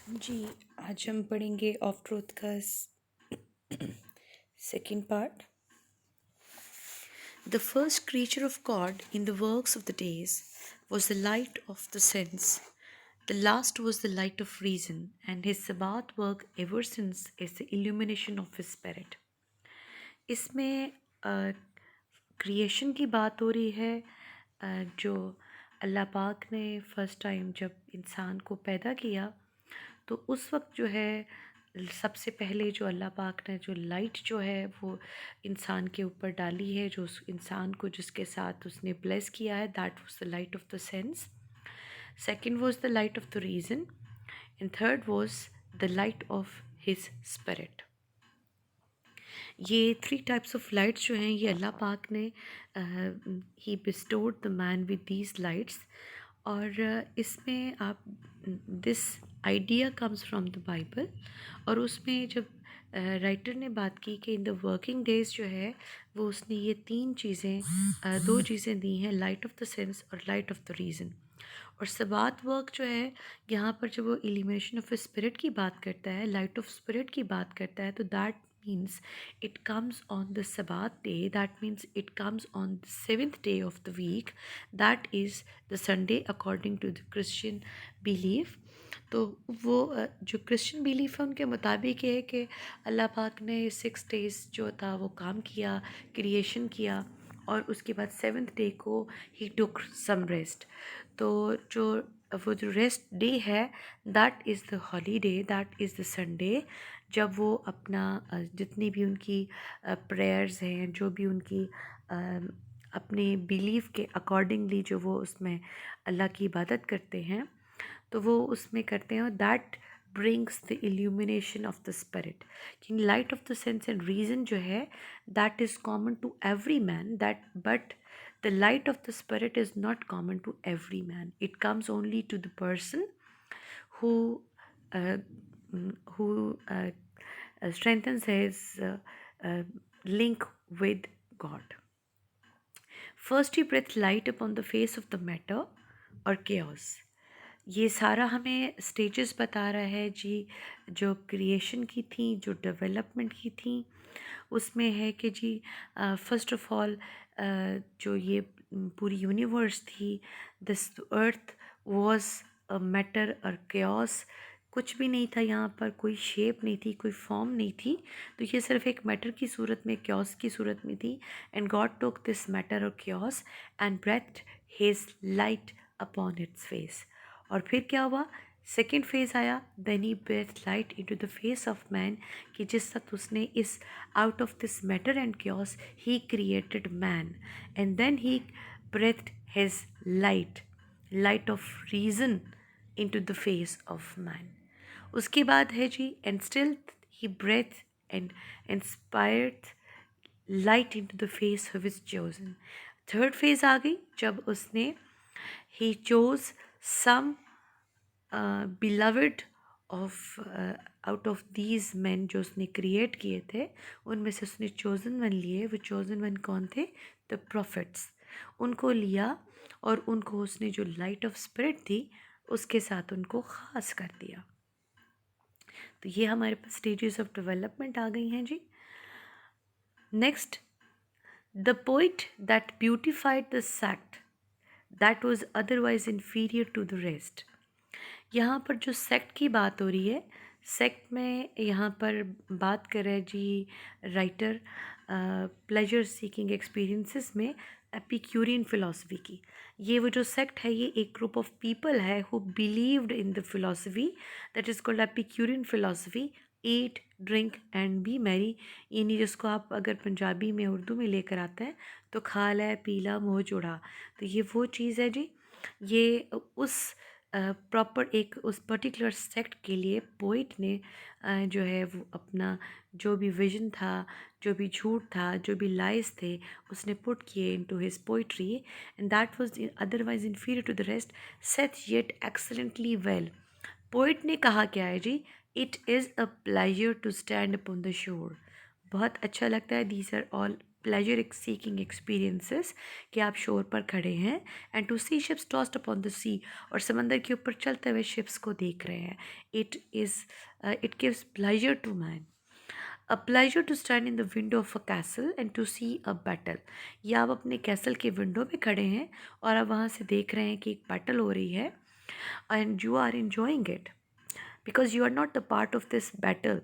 जी, आज हम पढ़ेंगे ऑफ ट्रूथ का second part. The first creature of God in the works of the days was the light of the sense. The last was the light of reason, and his Sabbath work ever since is the illumination of his spirit. इसमें creation की बात हो रही है। जो अल्लाह पाक ने first time जब इंसान को पैदा किया तो उस वक्त जो है सबसे पहले जो अल्लाह पाक ने जो लाइट जो है वो इंसान के ऊपर डाली है, जो उस इंसान को जिसके साथ उसने ब्लेस किया है, that was the light of the sense. Second was the light of the reason and third was the light of his spirit. ये थ्री टाइप्स ऑफ लाइट्स जो हैं ये अल्लाह पाक ने ही bestowed the man with these lights. और इसमें आप this idea comes from the Bible. और उसमें जब राइटर ने बात की कि इन द वर्किंग डेज जो है वो उसने ये तीन चीज़ें दो चीज़ें दी हैं, लाइट ऑफ द सेंस और लाइट ऑफ द रीज़न। और सबात वर्क जो है यहाँ पर जब वो इलिमिनेशन ऑफ स्पिरिट की बात करता है, लाइट ऑफ स्पिरिट की बात करता है, तो that means it comes on the Sabbath day. That means it comes on the seventh day of the week. That is the Sunday according to the Christian belief. तो वो जो Christian belief है उनके मुताबिक है कि अल्लाह पाक ने 6 डेज़ जो था वो काम किया, क्रिएशन किया, और उसके बाद सेवन्थ डे को ही टुक सम रेस्ट। तो जो वो जो रेस्ट डे है that is the holiday, that is the Sunday, जब वो अपना जितनी भी उनकी प्रेयर्स हैं, जो भी उनकी अपने बिलीव के अकॉर्डिंगली जो वो उसमें अल्लाह की इबादत करते हैं तो वो उसमें करते हैं। That brings the illumination of the spirit. कि light of the sense and reason जो है that is common to every man, that but the light of the spirit is not common to every man. It comes only to the person who uh, who strengthens his link with God. First he breathed light upon the face of the matter और chaos। ये सारा हमें stages बता रहा है जी, जो creation की थी, जो डेवलपमेंट की थी, उसमें है कि जी फर्स्ट ऑफ ऑल जो ये पूरी यूनिवर्स थी, this earth was a matter और chaos। कुछ भी नहीं था यहाँ पर, कोई शेप नहीं थी, कोई फॉर्म नहीं थी, तो ये सिर्फ एक मैटर की सूरत में, chaos की सूरत में थी। And God took this matter और chaos and breathed his light upon its face। और फिर क्या हुआ, सेकेंड फेज आया, then he breath light into the face of man, कि जिस तक उसने इस out of this matter and chaos he created man. And then he breath his light of reason into the face of man. उसके बाद है जी, and still he breath and inspired light into the face of his chosen. Third phase आ गई जब उसने he chose some beloved of out of these man जो उसने क्रिएट किए थे, उनमें से उसने चोज़न वन लिए। वो चोज़न वन कौन थे, द प्रॉफिट्स। उनको लिया और उनको उसने जो लाइट ऑफ स्पिरिट थी उसके साथ उनको ख़ास कर दिया। तो ये हमारे पास स्टेजेस ऑफ डेवलपमेंट आ गई हैं जी। Next, the poet that beautified the sect that was otherwise inferior to the rest. यहाँ पर जो सेक्ट की बात हो रही है, सेक्ट में यहाँ पर बात कर रहे जी राइटर प्लेजर सीकिंग एक्सपीरियंसेस में एपिक्यूरियन फिलॉसफी की। ये वो जो सेक्ट है ये एक ग्रुप ऑफ पीपल है who believed in the philosophy that is called Epicurean philosophy. Eat drink and B Mary, यानी जिसको आप अगर पंजाबी में उर्दू में लेकर आते हैं तो खा लै पीला मोह जोड़ा। तो ये वो चीज़ है जी, ये उस प्रॉपर एक उस पर्टिकुलर सेक्ट के लिए पोइट ने जो है वो अपना जो भी विजन था, जो भी झूठ था, जो भी लाइज थे, उसने पुट किए into his poetry. And that was otherwise inferior to the rest saith yet excellently well. Poet ने कहा क्या है जी, it is a pleasure to stand upon the shore. बहुत अच्छा लगता है, these are all pleasure seeking experiences कि आप शोर पर खड़े हैं and to see ships tossed upon the sea, और समंदर के ऊपर चलते हुए शिप्स को देख रहे हैं. It gives pleasure to man. A pleasure to stand in the window of a castle and to see a battle. या आप अपने कैसल के विंडो में खड़े हैं और आप वहाँ से देख रहे हैं कि एक बैटल हो रही है and you are enjoying it because you are not the part of this battle.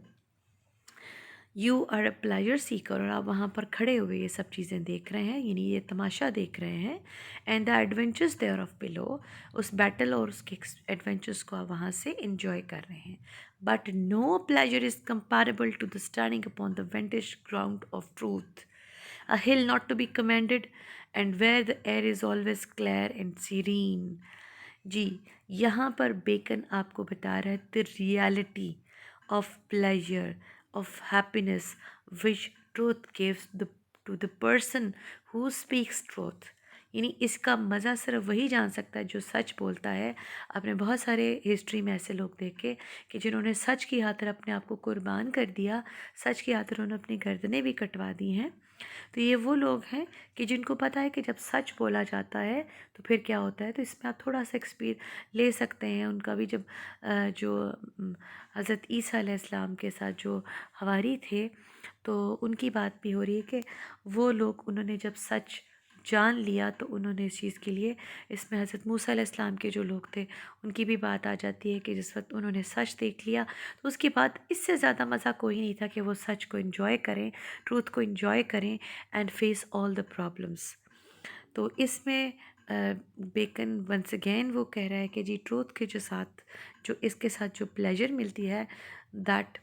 You are a pleasure seeker, और आप वहाँ पर खड़े हुए ये सब चीज़ें देख रहे हैं, यानी ये तमाशा देख रहे हैं. And the adventures there of below, उस बैटल और उसके एडवेंचर्स को आप वहाँ से इंजॉय कर रहे हैं. But no pleasure is comparable to the standing upon the vantage ground of truth, a hill not to be commended, and where the air is always clear and serene. जी, यहाँ पर bacon आपको बता रहा है the reality of pleasure, of happiness which truth gives the two the person who speaks truth. यानी इसका मज़ा सिर्फ वही जान सकता है जो सच बोलता है. आपने बहुत सारे हिस्ट्री में ऐसे लोग देखे कि जिन्होंने सच की खातिर अपने आप को कुर्बान कर दिया, सच की खातिर उन्होंने अपनी गर्दनें भी कटवा दी हैं. तो ये वो लोग हैं कि जिनको पता है कि जब सच बोला जाता है तो फिर क्या होता है. तो इसमें आप थोड़ा सा एक्सपीर ले सकते हैं उनका भी, जब जो हज़रत ईसा अलैहिस्सलाम के साथ जो हवारी थे, तो उनकी बात भी हो रही है कि वो लोग, उन्होंने जब सच जान लिया तो उन्होंने इस चीज़ के लिए, इसमें हज़रत मूसा अलैहिस्सलाम के जो लोग थे उनकी भी बात आ जाती है कि जिस वक्त उन्होंने सच देख लिया तो उसके बाद इससे ज़्यादा मज़ा कोई नहीं था कि वो सच को इन्जॉय करें, ट्रूथ को इन्जॉय करें and face all the problems. तो इसमें बेकन वंस अगेन वो कह रहा है कि जी ट्रूथ के जो साथ, जो इसके साथ जो प्लेजर मिलती है, that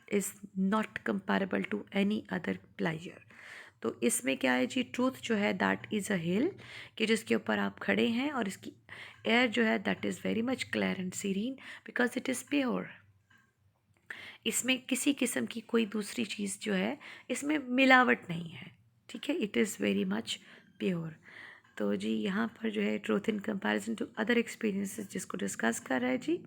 is not comparable to any other pleasure. तो इसमें क्या है जी, ट्रूथ जो है दैट इज़ अ हिल, कि जिसके ऊपर आप खड़े हैं, और इसकी एयर जो है that is very much clear and serine because it is pure. इसमें किसी किस्म की कोई दूसरी चीज़ जो है, इसमें मिलावट नहीं है. ठीक है, it is very much pure. तो जी यहाँ पर जो है truth in comparison to other experiences जिसको डिस्कस कर रहा है जी.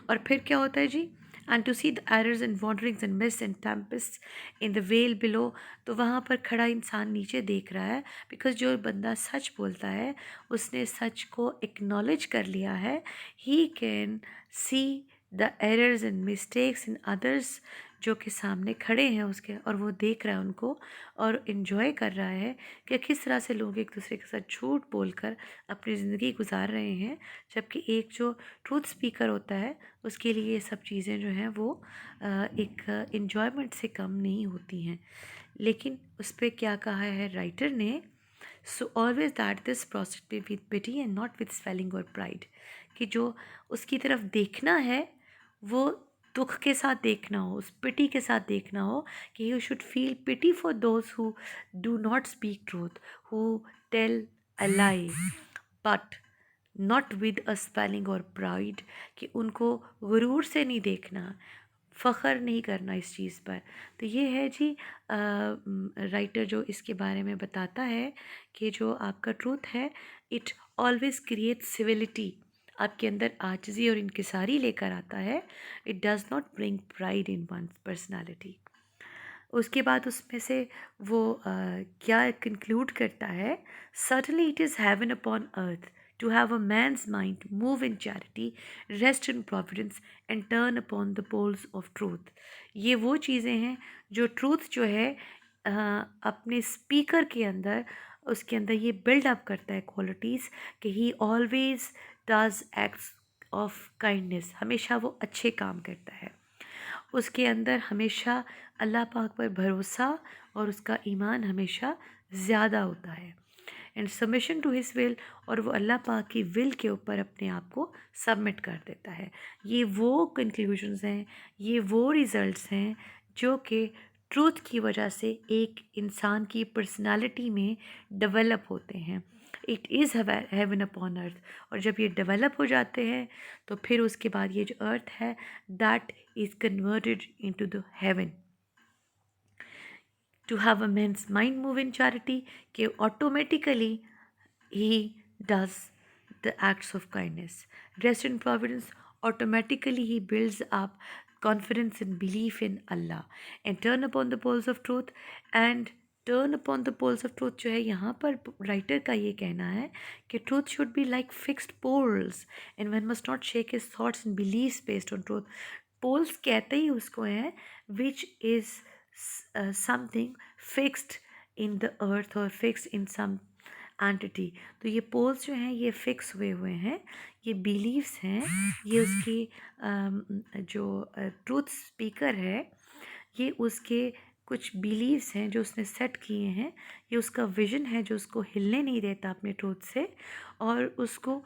और फिर क्या होता है जी, and to see the errors and wanderings and mist and tempest in the vale below. तो वहाँ पर खड़ा इंसान नीचे देख रहा है, बिकॉज जो बंदा सच बोलता है उसने सच को एक्नॉलेज कर लिया है. He can see the errors and mistakes in others, जो कि सामने खड़े हैं उसके, और वो देख रहा है उनको और इन्जॉय कर रहा है कि किस तरह से लोग एक दूसरे के साथ झूठ बोलकर अपनी ज़िंदगी गुजार रहे हैं, जबकि एक जो ट्रूथ स्पीकर होता है उसके लिए ये सब चीज़ें जो हैं वो एक इन्जॉयमेंट से कम नहीं होती हैं. लेकिन उस पर क्या कहा है राइटर ने, so always that this process be with pity and not with swelling और प्राइड, कि जो उसकी तरफ देखना है वो दुख के साथ देखना हो, उस पिटी के साथ देखना हो, कि you should feel pity for those who do not speak truth, who tell a lie, but not with a spelling और प्राइड, कि उनको गुरूर से नहीं देखना, फ़ख्र नहीं करना इस चीज़ पर. तो ये है जी राइटर जो इसके बारे में बताता है कि जो आपका ट्रूथ है, इट ऑलवेज क्रिएट सिविलिटी, आपके अंदर आजिज़ी और इनकिसारी लेकर आता है. It does not bring pride in one personality. उसके बाद उसमें से वो क्या कंक्लूड करता है, certainly it is heaven upon earth to have a man's mind move in charity, rest in providence and turn upon the poles of truth. ये वो चीज़ें हैं जो ट्रूथ जो है अपने स्पीकर के अंदर, उसके अंदर ये बिल्ड अप करता है क्वालिटीज़, कि ही always does acts of kindness, हमेशा वो अच्छे काम करता है, उसके अंदर हमेशा अल्लाह पाक पर भरोसा और उसका ईमान हमेशा ज़्यादा होता है, and submission to his will, और वो अल्लाह पाक की विल के ऊपर अपने आप को सबमिट कर देता है. ये वो कंक्लूजन्स हैं, ये वो रिज़ल्ट्स हैं जो कि ट्रूथ की वजह से एक इंसान की पर्सनालिटी में डेवलप होते हैं. इट इज़ हेवन अपॉन अर्थ, और जब ये डेवलप हो जाते हैं तो फिर उसके बाद ये जो अर्थ है that is converted into the haven. To have a man's mind move in charity, कि automatically he does the acts of kindness. Rest in providence, automatically he builds up confidence and belief in Allah, and turn upon the poles of truth, and turn upon the poles of truth जो है, यहाँ पर writer का ये कहना है कि truth should be like fixed poles and one must not shake his thoughts and believes based on truth. Poles कहते ही उसको है which is something fixed in the earth और फिक्स्ड इन सम एंटिटी। तो ये पोल्स जो हैं ये फिक्स हुए हुए हैं, ये बिलीव्स हैं, ये उसकी जो ट्रूथ स्पीकर है ये उसके कुछ बिलीव्स हैं जो उसने सेट किए हैं, ये उसका विजन है जो उसको हिलने नहीं देता अपने ट्रूथ से, और उसको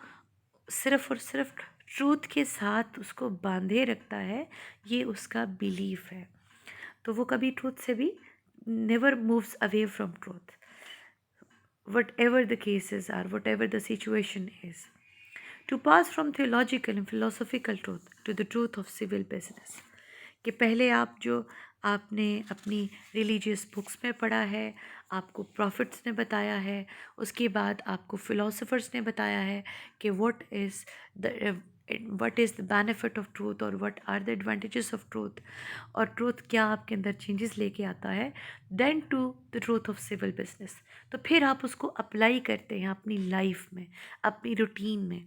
सिर्फ और सिर्फ ट्रूथ के साथ उसको बांधे रखता है, ये उसका बिलीफ है। तो वो कभी ट्रूथ से भी never moves away from truth, whatever the cases are, whatever the situation is. To pass from theological and philosophical truth to the truth of civil business, कि पहले आप जो आपने अपनी रिलीजियस बुक्स में पढ़ा है, आपको प्रॉफिट्स ने बताया है, उसके बाद आपको फिलोसोफर्स ने बताया है कि what is the benefit of truth और what are the advantages of truth, और ट्रूथ क्या आपके अंदर चेंजेस लेके आता है, then to the truth of civil business. तो फिर आप उसको अप्लाई करते हैं अपनी लाइफ में, अपनी रूटीन में,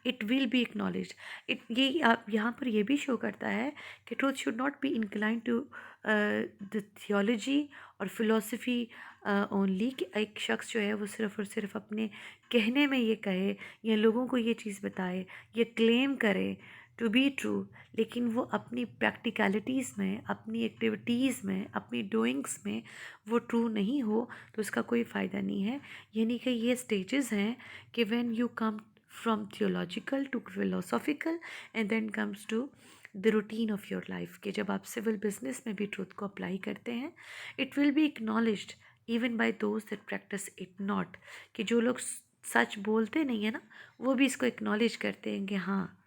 इट विल बी एक्नॉलेज। ये आप यहाँ पर ये भी शो करता है कि truth should not be incline to the theology और फिलोसफी ओनली, कि एक शख्स जो है वो सिर्फ और सिर्फ अपने कहने में ये कहे या लोगों को ये चीज़ बताए, ये क्लेम करे टू बी ट्रू, लेकिन वो अपनी प्रैक्टिकलिटीज़ में, अपनी एक्टिविटीज़ में, अपनी डूइंग्स में वो ट्रू नहीं हो, तो उसका कोई फ़ायदा नहीं है। यानी कि ये स्टेजेस हैं कि when you come from theological to philosophical and then comes to the routine of your life, कि जब आप सिविल बिजनेस में भी ट्रूथ को अप्लाई करते हैं, it will be acknowledged even bye those that practice it not, कि जो लोग सच बोलते नहीं है ना, वो भी इसको एक्नॉलेज करते हैं कि हाँ,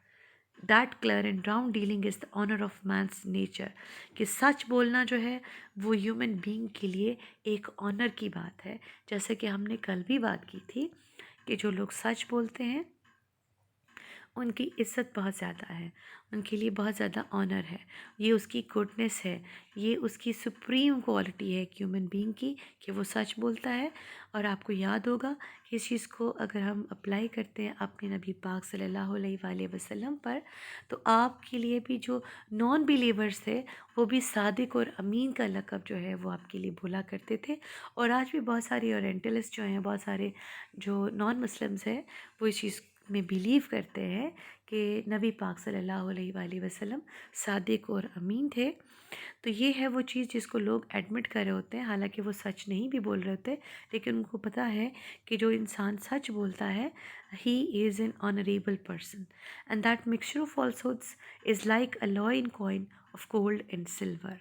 that clear and round dealing is the honour of man's nature, कि सच बोलना जो है वो ह्यूमन बीइंग के लिए एक ऑनर की बात है। जैसे कि हमने कल भी बात की थी कि जो लोग सच बोलते हैं उनकी इज़्ज़त बहुत ज़्यादा है, उनके लिए बहुत ज़्यादा ऑनर है, ये उसकी गुडनेस है, ये उसकी सुप्रीम क्वालिटी है ह्यूमन बीइंग की, कि वो सच बोलता है। और आपको याद होगा कि इस चीज़ को अगर हम अप्लाई करते हैं अपने नबी पाक सल्लल्लाहु अलैहि वसल्लम पर, तो आपके लिए भी जो नॉन बिलीवर्स थे वो भी सादिक और अमीन का लक़ब जो है वो आपके लिए बोला करते थे। और आज भी बहुत सारे ओरिएंटलिस्ट जो हैं, बहुत सारे जो नॉन मुस्लिम्स हैं, वो इस चीज़ में बिलीव करते हैं कि नबी पाक सल्लल्लाहु अलैहि वसल्लम सादिक और अमीन थे। तो ये है वो चीज़ जिसको लोग एडमिट कर रहे होते हैं, हालांकि वो सच नहीं भी बोल रहे होते, लेकिन उनको पता है कि जो इंसान सच बोलता है ही is an honourable person, and that mixture of falsehoods is like a alloy in coin of gold and silver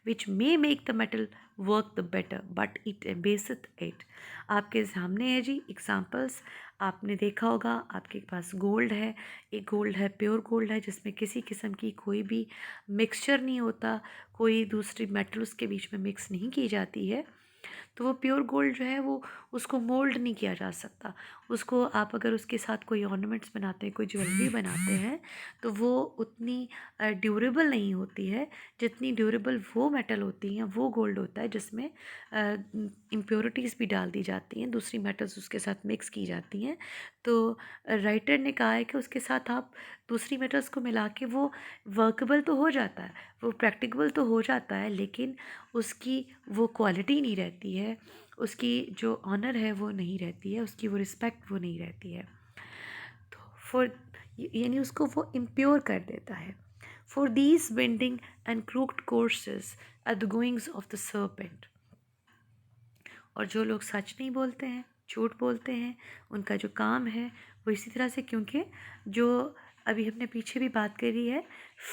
which may make the metal work the better but it abaseth it। आपके सामने है जी एग्जांपल्स, आपने देखा होगा, आपके पास gold है, एक gold है, प्योर गोल्ड है, जिसमें किसी किस्म की कोई भी मिक्सचर नहीं होता, कोई दूसरी मेटल उसके बीच में मिक्स नहीं की जाती है। तो वो प्योर गोल्ड जो है वो उसको मोल्ड नहीं किया जा सकता, उसको आप अगर उसके साथ कोई ऑर्नामेंट्स बनाते हैं, कोई ज्वेलरी बनाते हैं, तो वो उतनी ड्यूरेबल नहीं होती है जितनी ड्यूरेबल वो मेटल होती हैं, वो गोल्ड होता है जिसमें इम्प्योरिटीज़ भी डाल दी जाती हैं, दूसरी मेटल्स उसके साथ मिक्स की जाती हैं। तो राइटर ने कहा है कि उसके साथ आप दूसरी मेटल्स को मिला के वो वर्कबल तो हो जाता है, वो प्रैक्टिकबल तो हो जाता है, लेकिन उसकी वो क्वालिटी नहीं रहती है, उसकी जो ऑनर है वो नहीं रहती है, उसकी वो रिस्पेक्ट वो नहीं रहती है। तो फॉर यानी उसको वो इम्प्योर कर देता है। For these bending and crooked courses are the goings of the serpent. और जो लोग सच नहीं बोलते हैं, झूठ बोलते हैं, उनका जो काम है वो इसी तरह से, क्योंकि जो अभी हमने पीछे भी बात करी है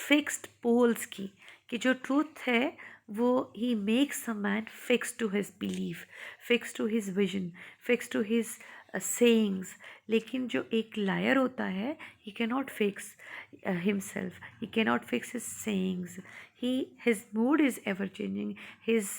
फिक्स्ड पोल्स की, कि जो ट्रूथ है वो ही makes a man fix to his belief, fix to his vision, fix to his sayings. लेकिन जो एक लायर होता है he can not fix himself, he cannot fix his sayings, his mood is ever changing, his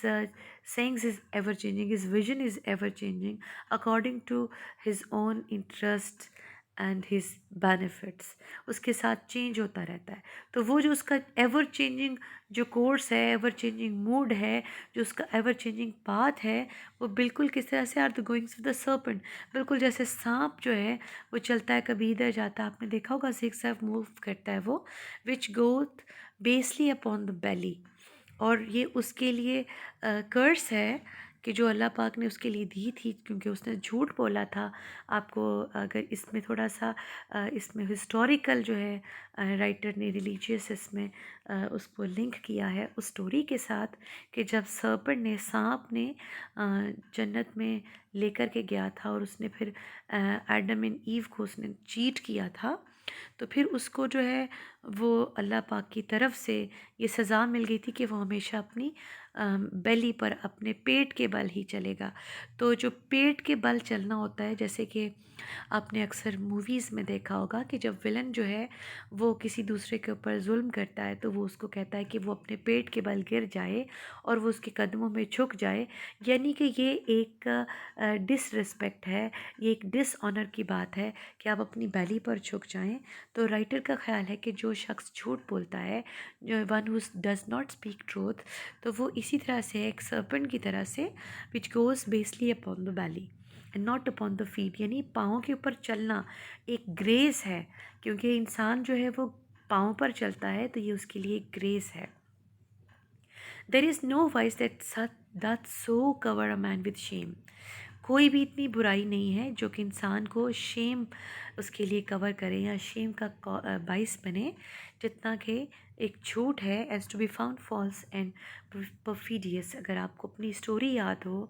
sayings is ever changing, his vision is ever changing according to his own interest and his benefits, उसके साथ change होता रहता है। तो वो जो उसका ever changing जो कोर्स है, एवर चेंजिंग मूड है, जो उसका एवर चेंजिंग पाथ है, वो बिल्कुल किस तरह से are the goings of the serpent, बिल्कुल जैसे सांप जो है वो चलता है, कभी इधर जाता है, आपने देखा होगा zigzag मूव करता है वो, which goeth basely upon the belly. और ये उसके लिए कर्स है कि जो अल्लाह पाक ने उसके लिए दी थी, क्योंकि उसने झूठ बोला था। आपको अगर इसमें थोड़ा सा इसमें हिस्टोरिकल जो है राइटर ने रिलीजियस इसमें उसको लिंक किया है उस स्टोरी के साथ, कि जब सर्पेंट ने, सांप ने जन्नत में लेकर के गया था और उसने फिर एडम एंड ईव को उसने चीट किया था, तो फिर उसको जो है वो अल्लाह पाक की तरफ से ये सज़ा मिल गई थी कि वो हमेशा अपनी बेली पर, अपने पेट के बल ही चलेगा। तो जो पेट के बल चलना होता है, जैसे कि आपने अक्सर मूवीज़ में देखा होगा कि जब विलन जो है वो किसी दूसरे के ऊपर जुल्म करता है, तो वो उसको कहता है कि वो अपने पेट के बल गिर जाए और वो उसके कदमों में झुक जाए। यानी कि ये एक डिसरिस्पेक्ट है, ये एक डिसऑनर की बात है कि आप अपनी बेली पर झुक जाएं। तो राइटर का ख्याल है कि जो शख्स झूठ बोलता है, जो one who does not speak truth, तो वो इसी तरह से एक सर्पेंट की तरह से, which goes basely upon the belly and not upon the feet, यानी पाँव के ऊपर चलना एक ग्रेस है, क्योंकि इंसान जो है वो पाँव पर चलता है, तो ये उसके लिए एक ग्रेस है। There is no vice that so cover a man with shame, कोई भी इतनी बुराई नहीं है जो कि इंसान को शेम उसके लिए कवर करे या शेम का बाइस बने, जितना कि एक झूठ है, as to be found false and perfidious. अगर आपको अपनी स्टोरी याद हो,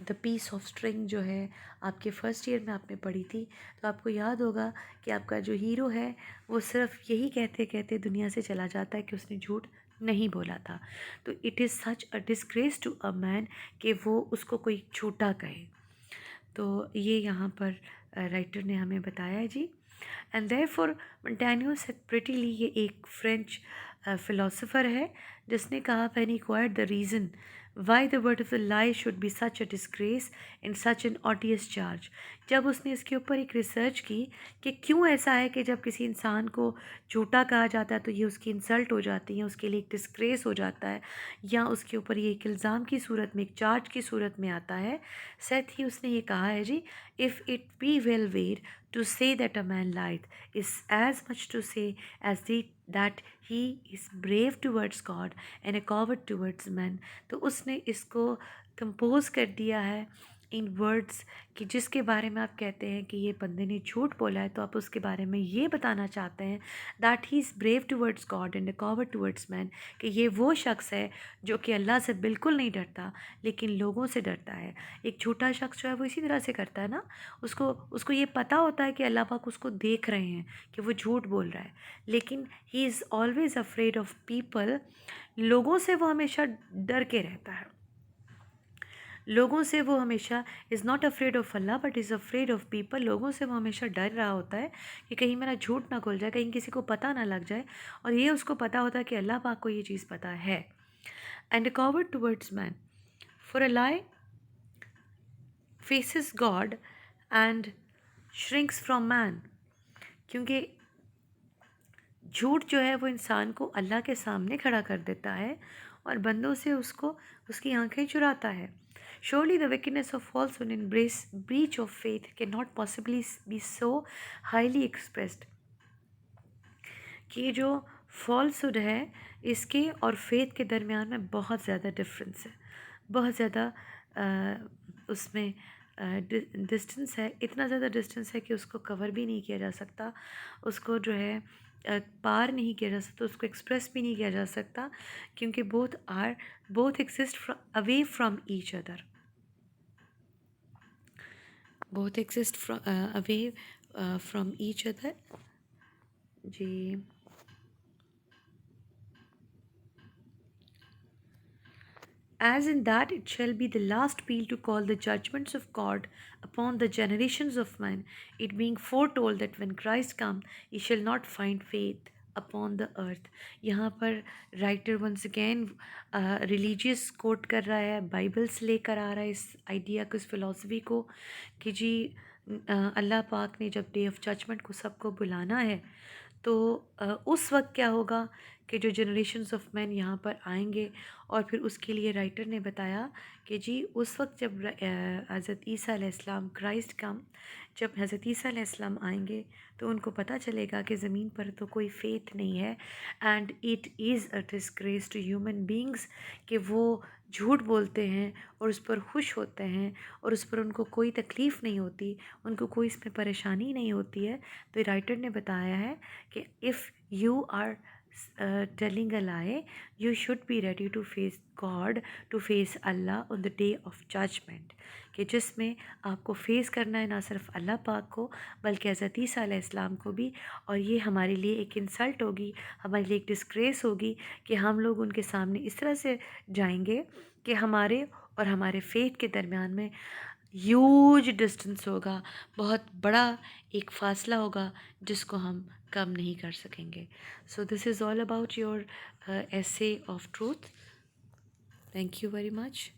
द पीस ऑफ स्ट्रिंग जो है आपके फर्स्ट ईयर में आपने पढ़ी थी, तो आपको याद होगा कि आपका जो हीरो है वो सिर्फ यही कहते कहते दुनिया से चला जाता है कि उसने झूठ नहीं बोला था। तो it is such a disgrace to a man कि वो उसको कोई झूठा कहे। तो ये यहाँ पर राइटर ने हमें बताया है जी। And therefore Montaigne said prettily, ये एक फ्रेंच फिलोसोफर है जिसने कहा, when he inquired the reason why the word of the lie should be such a disgrace and such an odious charge, जब उसने इसके ऊपर एक रिसर्च की कि क्यों ऐसा है कि जब किसी इंसान को झूठा कहा जाता है तो ये उसकी इंसल्ट हो जाती है, उसके लिए एक डिस्ग्रेस हो जाता है, या उसके ऊपर ये एक इल्ज़ाम की सूरत में, एक चार्ज की सूरत में आता है। साथ ही उसने ये कहा है जी, if it be well weighed to say that a man lied is as much to say as that he is brave towards God and a coward towards men। तो उसने इसको कंपोज कर दिया है इन वर्ड्स कि जिसके बारे में आप कहते हैं कि ये बंदे ने झूठ बोला है, तो आप उसके बारे में ये बताना चाहते हैं that he is brave towards God and a coward towards man, कि ये वो शख्स है जो कि अल्लाह से बिल्कुल नहीं डरता लेकिन लोगों से डरता है। एक झूठा शख्स जो है वो इसी तरह से करता है ना, उसको उसको ये पता होता है कि अल्लाह पाक उसको देख रहे हैं कि वो झूठ बोल रहा है, लेकिन he is always afraid of people, लोगों से वो हमेशा डर के रहता है। लोगों से वो हमेशा is not afraid of Allah but is afraid of people, लोगों से वो हमेशा डर रहा होता है कि कहीं मेरा झूठ ना खुल जाए, कहीं किसी को पता ना लग जाए, और ये उसको पता होता है कि अल्लाह पाक को ये चीज़ पता है। And a coward towards man, for a lie faces God and shrinks from man, क्योंकि झूठ जो है वो इंसान को अल्लाह के सामने खड़ा कर देता है और बंदों से उसको उसकी आंखें चुराता है। Surely the wickedness of falsehood and breach of faith cannot possibly be so highly expressed, कि ये जो फॉल्सहुड है इसके और फेथ के दरमियान में बहुत ज़्यादा डिफरेंस है, बहुत ज़्यादा उसमें डिस्टेंस है, इतना ज़्यादा डिस्टेंस है कि उसको कवर भी नहीं किया जा सकता, उसको जो है पार नहीं किया जा सकता, उसको एक्सप्रेस भी नहीं किया जा सकता, क्योंकि both exist away from each other, both exist away from each other जी। As in that it shall be the last peal to call the judgments of God upon the generations of men, it being foretold that when Christ come, he shall not find faith upon the earth। यहाँ पर writer once again religious quote कर रहा है, Bible से लेकर आ रहा है इस आइडिया को, इस फिलॉसफी को, कि जी अल्लाह पाक ने जब डे ऑफ जजमेंट को सबको बुलाना है, तो उस वक्त क्या होगा कि जो जनरेशन्स ऑफ मैन यहाँ पर आएंगे, और फिर उसके लिए राइटर ने बताया कि जी उस वक्त जब हज़रत ईसा अलैहिस्सलाम क्राइस्ट कम, जब हज़रत ईसा अलैहिस्सलाम आएंगे तो उनको पता चलेगा कि ज़मीन पर तो कोई फेथ नहीं है, and it is a disgrace to human beings कि वो झूठ बोलते हैं और उस पर खुश होते हैं, और उस पर उनको कोई तकलीफ़ नहीं होती, उनको कोई इसमें परेशानी नहीं होती है। तो राइटर ने बताया है कि if you are telling a lie, you should be ready to face God, to face Allah on the day of judgment, कि जिसमें आपको फेस करना है ना सिर्फ अल्लाह पाक को बल्कि हज़रत ईसा अलैहिस्सलाम को भी। और ये हमारे लिए एक इंसल्ट होगी, हमारे लिए एक डिस्ग्रेस होगी कि हम लोग उनके सामने इस तरह से जाएंगे कि हमारे और हमारे फेथ के दरमियान में ह्यूज डिस्टेंस होगा, बहुत बड़ा एक फ़ासला होगा जिसको हम कम नहीं कर सकेंगे। So this is all about your essay of truth. Thank you very much.